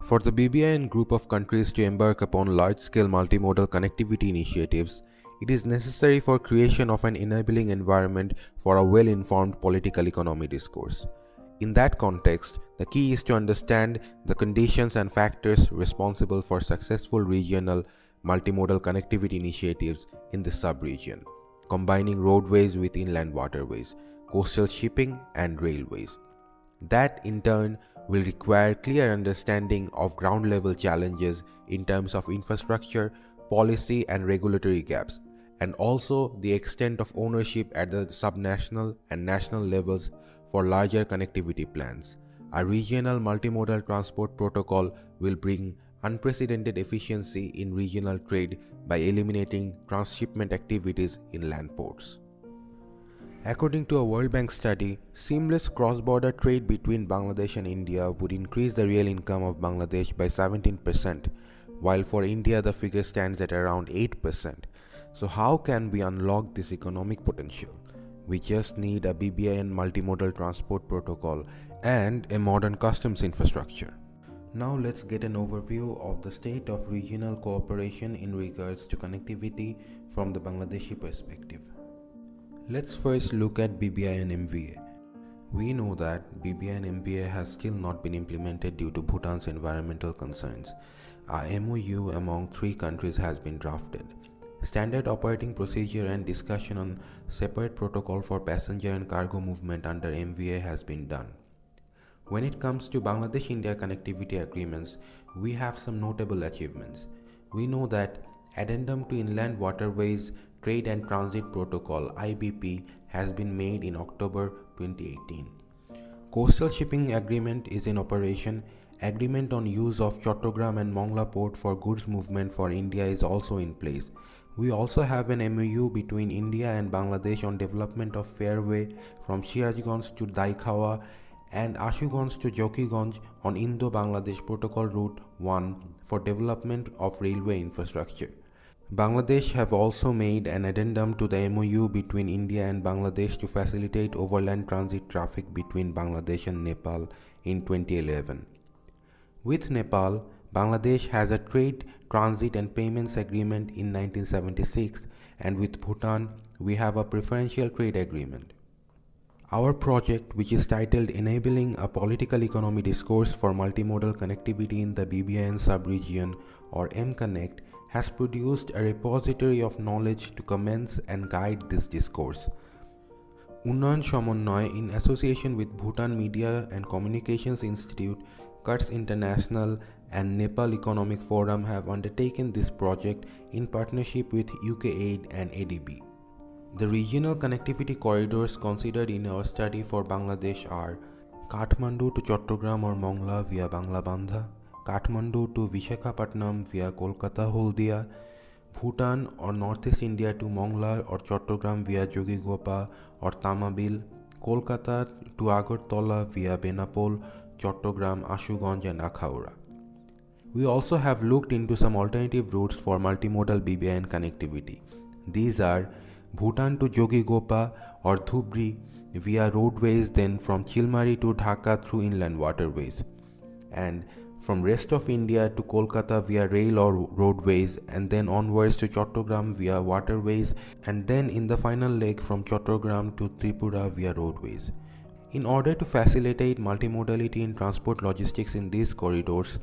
For the BBIN group of countries to embark upon large-scale multimodal connectivity initiatives, it is necessary for creation of an enabling environment for a well-informed political economy discourse. In that context, the key is to understand the conditions and factors responsible for successful regional multimodal connectivity initiatives in the sub-region, combining roadways with inland waterways, coastal shipping, and railways. That in turn will require clear understanding of ground level challenges in terms of infrastructure, policy, and regulatory gaps, and also the extent of ownership at the subnational and national levels for larger connectivity plans. A regional multimodal transport protocol will bring unprecedented efficiency in regional trade by eliminating transshipment activities in land ports. According to a World Bank study, seamless cross-border trade between Bangladesh and India would increase the real income of Bangladesh by 17%, while for India the figure stands at around 8%. So how can we unlock this economic potential? We just need a BBIN multimodal transport protocol and a modern customs infrastructure. Now let's get an overview of the state of regional cooperation in regards to connectivity from the Bangladeshi perspective. Let's first look at BBIN MVA. We know that BBIN MVA has still not been implemented due to Bhutan's environmental concerns. A MOU among three countries has been drafted. Standard operating procedure and discussion on separate protocol for passenger and cargo movement under MVA has been done. When it comes to Bangladesh-India connectivity agreements, we have some notable achievements. We know that Addendum to Inland Waterways Trade and Transit Protocol (IBP) has been made in October 2018. Coastal Shipping Agreement is in operation. Agreement on use of Chattogram and Mongla Port for goods movement for India is also in place. We also have an MOU between India and Bangladesh on development of fairway from Sirajganj to Daikhawa and Ashuganj to Jokiganj on Indo-Bangladesh Protocol Route 1 for development of railway infrastructure. Bangladesh have also made an addendum to the MOU between India and Bangladesh to facilitate overland transit traffic between Bangladesh and Nepal in 2011. With Nepal, Bangladesh has a trade, transit and payments agreement in 1976, and with Bhutan, we have a preferential trade agreement. Our project, which is titled Enabling a Political Economy Discourse for Multimodal Connectivity in the BBIN Sub-Region or MConnect, has produced a repository of knowledge to commence and guide this discourse. Unnayan Samonnoy, in association with Bhutan Media and Communications Institute, CUTS International and Nepal Economic Forum have undertaken this project in partnership with UKAID and ADB. The regional connectivity corridors considered in our study for Bangladesh are Kathmandu to Chattogram or Mongla via Banglabandha, Kathmandu to Visakhapatnam via Kolkata Haldia, Bhutan or Northeast India to Mongla or Chattogram via Jogigopa or Tamabil, Kolkata to Agartala via Benapol, Chattogram, Ashuganj and Akhaura. We also have looked into some alternative routes for multimodal BBIN connectivity. These are Bhutan to Jogigopa or Dhubri via roadways, then from Chilmari to Dhaka through inland waterways, and from rest of India to Kolkata via rail or roadways, and then onwards to Chattogram via waterways, and then in the final leg from Chattogram to Tripura via roadways. In order to facilitate multimodality in transport logistics in these corridors,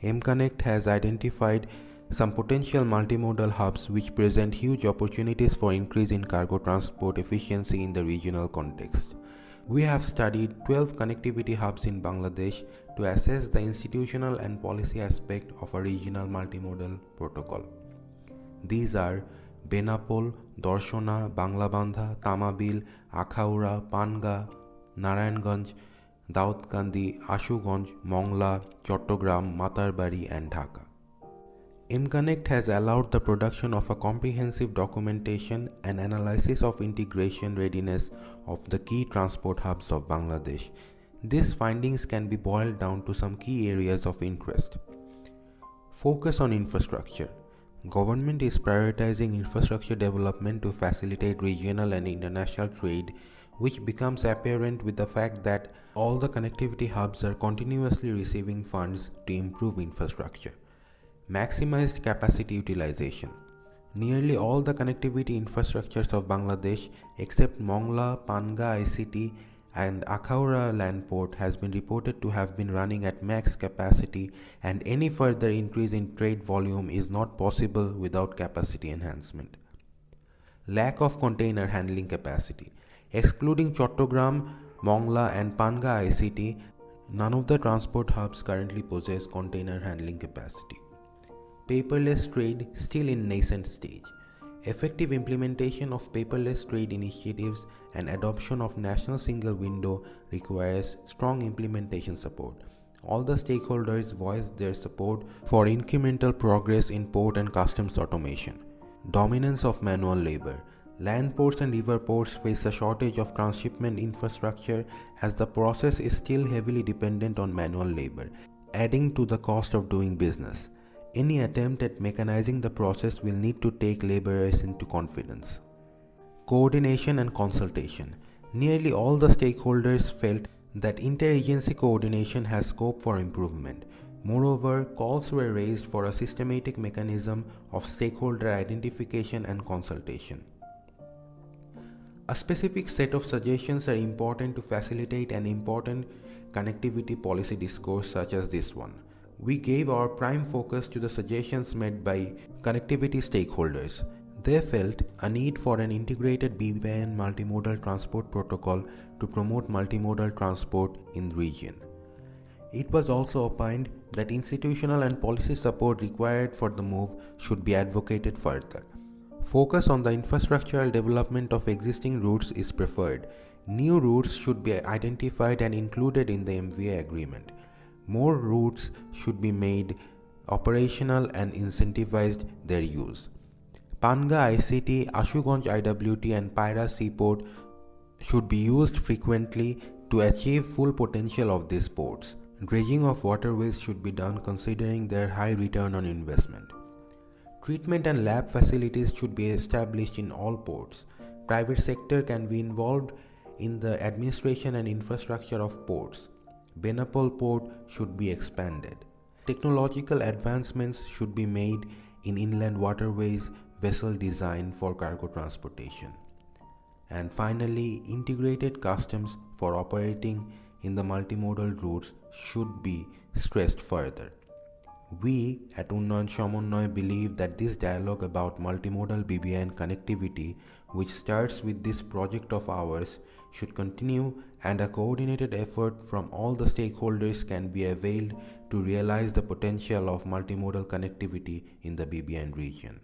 MConnect has identified some potential multimodal hubs which present huge opportunities for increase in cargo transport efficiency in the regional context. We have studied 12 connectivity hubs in Bangladesh to assess the institutional and policy aspect of a regional multimodal protocol. These are Benapol, Darshana, Banglabandha, Tamabil, Akhaura, Panga, Narayanganj, Daudkandi, Ashuganj, Mongla, Chattogram, Matarbari and Dhaka. MConnect has allowed the production of a comprehensive documentation and analysis of integration readiness of the key transport hubs of Bangladesh. These findings can be boiled down to some key areas of interest. Focus on infrastructure. Government is prioritizing infrastructure development to facilitate regional and international trade which becomes apparent with the fact that all the connectivity hubs are continuously receiving funds to improve infrastructure. Maximized capacity utilization. Nearly all the connectivity infrastructures of Bangladesh except Mongla, Panga ICT and Akhaura land port has been reported to have been running at max capacity, and any further increase in trade volume is not possible without capacity enhancement. Lack of container handling capacity. Excluding Chattogram, Mongla and Panga ICT, none of the transport hubs currently possess container handling capacity. Paperless trade still in nascent stage. Effective implementation of paperless trade initiatives and adoption of national single window requires strong implementation support. All the stakeholders voiced their support for incremental progress in port and customs automation. Dominance of manual labor. Land ports and river ports face a shortage of transshipment infrastructure as the process is still heavily dependent on manual labor, adding to the cost of doing business. Any attempt at mechanizing the process will need to take laborers into confidence. Coordination and consultation. Nearly all the stakeholders felt that interagency coordination has scope for improvement. Moreover, calls were raised for a systematic mechanism of stakeholder identification and consultation. A specific set of suggestions are important to facilitate an important connectivity policy discourse such as this one. We gave our prime focus to the suggestions made by connectivity stakeholders. They felt a need for an integrated BBN multimodal transport protocol to promote multimodal transport in the region. It was also opined that institutional and policy support required for the move should be advocated further. Focus on the infrastructural development of existing routes is preferred. New routes should be identified and included in the MVA agreement. More routes should be made operational and incentivized their use. Panga ICT, Ashuganj IWT and Paira Seaport should be used frequently to achieve full potential of these ports. Dredging of waterways should be done considering their high return on investment. Treatment and lab facilities should be established in all ports. Private sector can be involved in the administration and infrastructure of ports. Benapole port should be expanded. Technological advancements should be made in inland waterways, vessel design for cargo transportation. And finally, integrated customs for operating in the multimodal routes should be stressed further. We at Unnayan Samonnoy believe that this dialogue about multimodal BBN connectivity, which starts with this project of ours, should continue, and a coordinated effort from all the stakeholders can be availed to realize the potential of multimodal connectivity in the BBN region.